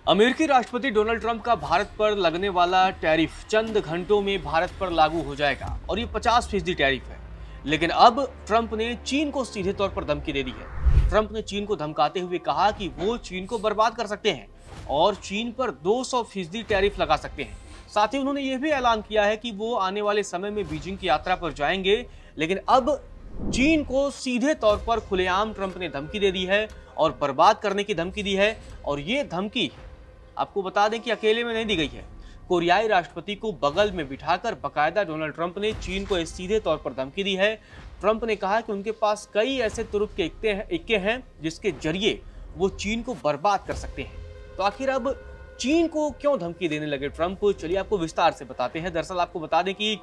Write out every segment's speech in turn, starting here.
अमेरिकी राष्ट्रपति Donald Trump का भारत पर लगने वाला टैरिफ चंद घंटों में भारत पर लागू हो जाएगा और ये 50% टैरिफ है। लेकिन अब ट्रंप ने चीन को सीधे तौर पर धमकी दे दी है। ट्रंप ने चीन को धमकाते हुए कहा कि वो चीन को बर्बाद कर सकते हैं और चीन पर 200% टैरिफ लगा सकते हैं। साथ ही उन्होंने ये भी ऐलान किया है कि वो आने वाले समय में बीजिंग की यात्रा पर जाएंगे। लेकिन अब चीन को सीधे तौर पर खुलेआम ट्रंप ने धमकी दे दी है और बर्बाद करने की धमकी दी है। और ये धमकी आपको बता दें कि अकेले में नहीं दी गई है। कोरियाई राष्ट्रपति को बगल में बिठाकर बकायदा डोनाल्ड ट्रंप ने चीन को सीधे तौर पर धमकी दी है। ट्रंप ने कहा कि उनके पास कई ऐसे तुरुप के इक्के हैं जिसके जरिए वो चीन को बर्बाद कर सकते हैं। तो आखिर अब चीन को क्यों धमकी देने लगे ट्रंप, चलिए आपको विस्तार से बताते हैं। दरअसल आपको बता दें कि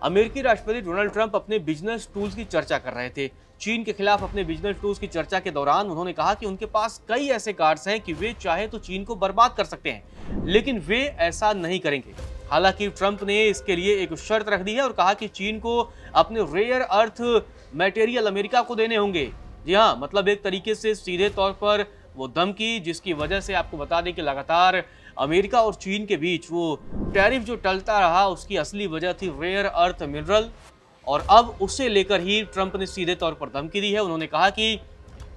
अमेरिकी राष्ट्रपति डोनाल्ड ट्रंप अपने बिजनेस टूल्स की चर्चा कर रहे थे। चीन के खिलाफ अपने बिजनेस टूल्स की चर्चा के दौरान उन्होंने कहा कि उनके पास कई ऐसे कार्ड्स हैं कि वे चाहे तो चीन को बर्बाद कर सकते हैं, लेकिन वे ऐसा नहीं करेंगे। हालांकि ट्रंप ने इसके लिए एक शर्त रख दी है और कहा कि चीन को अपने रेयर अर्थ मटेरियल अमेरिका को देने होंगे। जी हाँ, मतलब एक तरीके से सीधे तौर पर वो धमकी, जिसकी वजह से आपको बता दें कि लगातार अमेरिका और चीन के बीच वो टैरिफ जो टलता रहा, उसकी असली वजह थी रेयर अर्थ मिनरल। और अब उसे लेकर ही ट्रंप ने सीधे तौर पर धमकी दी है। उन्होंने कहा कि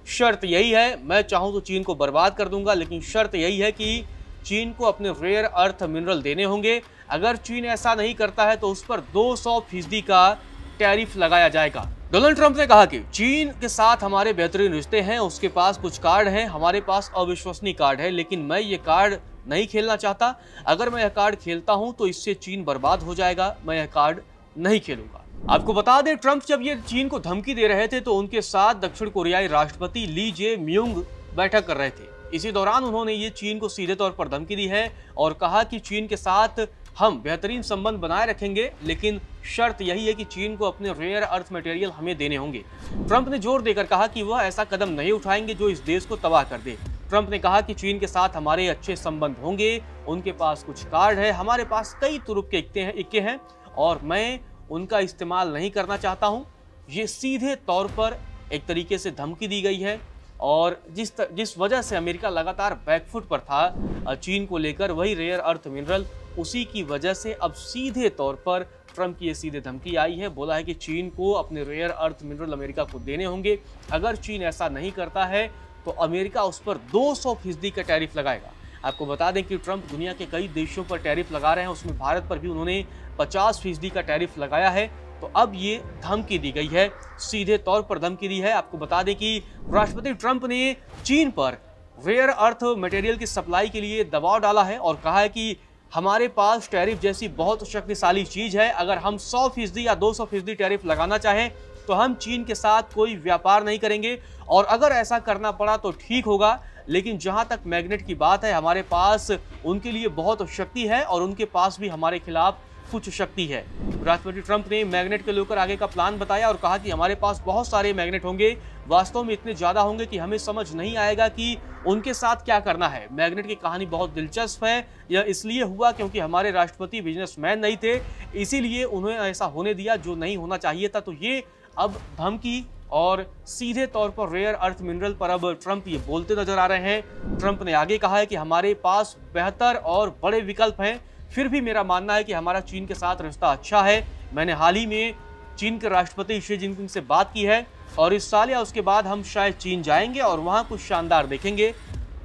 शर्त यही है, मैं चाहूं तो चीन को बर्बाद कर दूंगा, लेकिन शर्त यही है कि चीन को अपने रेयर अर्थ मिनरल देने होंगे। अगर चीन ऐसा नहीं करता है तो उस पर 200% का टैरिफ लगाया जाएगा। डोनाल्ड ट्रंप ने कहा कि चीन के साथ हमारे बेहतरीन रिश्ते हैं, उसके पास कुछ कार्ड हैं, हमारे पास अविश्वसनीय कार्ड है, लेकिन मैं ये कार्ड नहीं खेलना चाहता। अगर मैं यह कार्ड खेलता हूं तो इससे चीन बर्बाद हो जाएगा, मैं यह कार्ड नहीं खेलूंगा। आपको बता दें, ट्रंप जब ये चीन को धमकी दे रहे थे तो उनके साथ दक्षिण कोरियाई राष्ट्रपति ली जे म्यूंग बैठक कर रहे थे। इसी दौरान उन्होंने ये चीन को सीधे तौर पर धमकी दी है और कहा कि चीन के साथ हम बेहतरीन संबंध बनाए रखेंगे, लेकिन शर्त यही है कि चीन को अपने रेयर अर्थ मटेरियल हमें देने होंगे। ट्रंप ने जोर देकर कहा कि वह ऐसा कदम नहीं उठाएंगे जो इस देश को तबाह कर दे। ट्रंप ने कहा कि चीन के साथ हमारे अच्छे संबंध होंगे, उनके पास कुछ कार्ड है, हमारे पास कई तुरुप के इक्के हैं और मैं उनका इस्तेमाल नहीं करना चाहता हूं। ये सीधे तौर पर एक तरीके से धमकी दी गई है और जिस वजह से अमेरिका लगातार बैकफुट पर था चीन को लेकर, वही रेयर अर्थ मिनरल, उसी की वजह से अब सीधे तौर पर ट्रंप की ये सीधे धमकी आई है। बोला है कि चीन को अपने रेयर अर्थ मिनरल अमेरिका को देने होंगे। अगर चीन ऐसा नहीं करता है तो अमेरिका उस पर 200% का टैरिफ लगाएगा। आपको बता दें कि ट्रंप दुनिया के कई देशों पर टैरिफ लगा रहे हैं, उसमें भारत पर भी उन्होंने 50% का टैरिफ लगाया है। तो अब ये धमकी दी गई है, सीधे तौर पर धमकी दी है। आपको बता दें कि राष्ट्रपति ट्रंप ने चीन पर रेयर अर्थ मटेरियल की सप्लाई के लिए दबाव डाला है और कहा है कि हमारे पास टैरिफ जैसी बहुत शक्तिशाली चीज है, अगर हम 100% या 200% टैरिफ लगाना चाहें तो हम चीन के साथ कोई व्यापार नहीं करेंगे, और अगर ऐसा करना पड़ा तो ठीक होगा, लेकिन जहां तक मैग्नेट की बात है, हमारे पास उनके लिए बहुत शक्ति है और उनके पास भी हमारे खिलाफ कुछ शक्ति है। राष्ट्रपति ट्रंप ने मैग्नेट को लेकर आगे का प्लान बताया और कहा कि हमारे पास बहुत सारे मैग्नेट होंगे, वास्तव में इतने ज्यादा होंगे कि हमें समझ नहीं आएगा कि उनके साथ क्या करना है। मैग्नेट की कहानी बहुत दिलचस्प है। यह इसलिए हुआ क्योंकि हमारे राष्ट्रपति बिजनेसमैन नहीं थे, इसीलिए उन्हें ऐसा होने दिया जो नहीं होना चाहिए था। तो ये अब धमकी और सीधे तौर पर रेयर अर्थ मिनरल पर अब ट्रंप ये बोलते नजर आ रहे हैं। ट्रंप ने आगे कहा है कि हमारे पास बेहतर और बड़े विकल्प हैं, फिर भी मेरा मानना है कि हमारा चीन के साथ रिश्ता अच्छा है। मैंने हाल ही में चीन के राष्ट्रपति शी जिनपिंग से बात की है और इस साल या उसके बाद हम शायद चीन जाएंगे और वहां कुछ शानदार देखेंगे।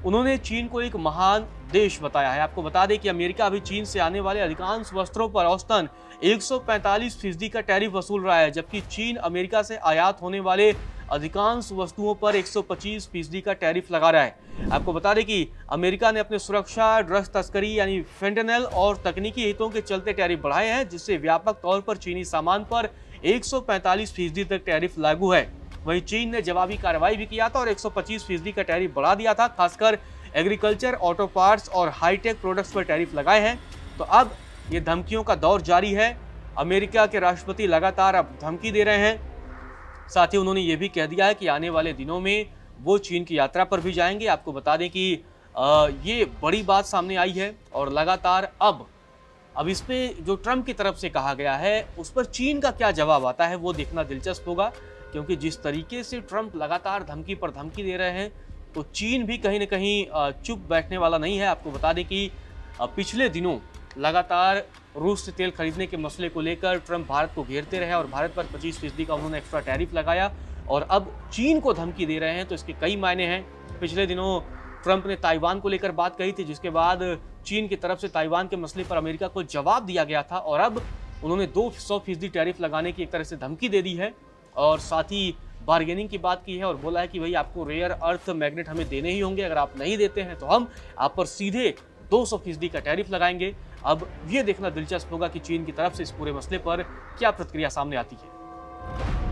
उन्होंने चीन को एक महान देश बताया है। आपको बता दें कि अमेरिका अभी चीन से आने वाले अधिकांश वस्त्रों पर औसतन 145% का टैरिफ वसूल रहा है, जबकि चीन अमेरिका से आयात होने वाले अधिकांश वस्तुओं पर 125% का टैरिफ लगा रहा है। आपको बता दें कि अमेरिका ने अपने सुरक्षा, ड्रग्स तस्करी यानी फेंटेनल और तकनीकी हितों के चलते टैरिफ बढ़ाए हैं, जिससे व्यापक तौर पर चीनी सामान पर 145% तक टैरिफ लागू है। वहीं चीन ने जवाबी कार्रवाई भी किया था और 125% का टैरिफ बढ़ा दिया था। खासकर एग्रीकल्चर, ऑटो पार्ट्स और हाईटेक प्रोडक्ट्स पर टैरिफ लगाए हैं। तो अब ये धमकियों का दौर जारी है। अमेरिका के राष्ट्रपति लगातार अब धमकी दे रहे हैं। साथ ही उन्होंने ये भी कह दिया है कि आने वाले दिनों में वो चीन की यात्रा पर भी जाएंगे। आपको बता दें कि ये बड़ी बात सामने आई है और लगातार अब इस पे जो ट्रंप की तरफ से कहा गया है उस पर चीन का क्या जवाब आता है वो देखना दिलचस्प होगा, क्योंकि जिस तरीके से ट्रंप लगातार धमकी पर धमकी दे रहे हैं, तो चीन भी कहीं न कहीं चुप बैठने वाला नहीं है। आपको बता दें कि पिछले दिनों लगातार रूस से तेल खरीदने के मसले को लेकर ट्रंप भारत को घेरते रहे और भारत पर 25% का उन्होंने एक्स्ट्रा टैरिफ लगाया और अब चीन को धमकी दे रहे हैं, तो इसके कई मायने हैं। पिछले दिनों ट्रंप ने ताइवान को लेकर बात कही थी, जिसके बाद चीन की तरफ से ताइवान के मसले पर अमेरिका को जवाब दिया गया था और अब उन्होंने 200% टैरिफ लगाने की एक तरह से धमकी दे दी है और साथ ही बार्गेनिंग की बात की है और बोला है कि भाई आपको रेयर अर्थ मैग्नेट हमें देने ही होंगे, अगर आप नहीं देते हैं तो हम आप पर सीधे 200% का टैरिफ लगाएंगे। अब ये देखना दिलचस्प होगा कि चीन की तरफ से इस पूरे मसले पर क्या प्रतिक्रिया सामने आती है।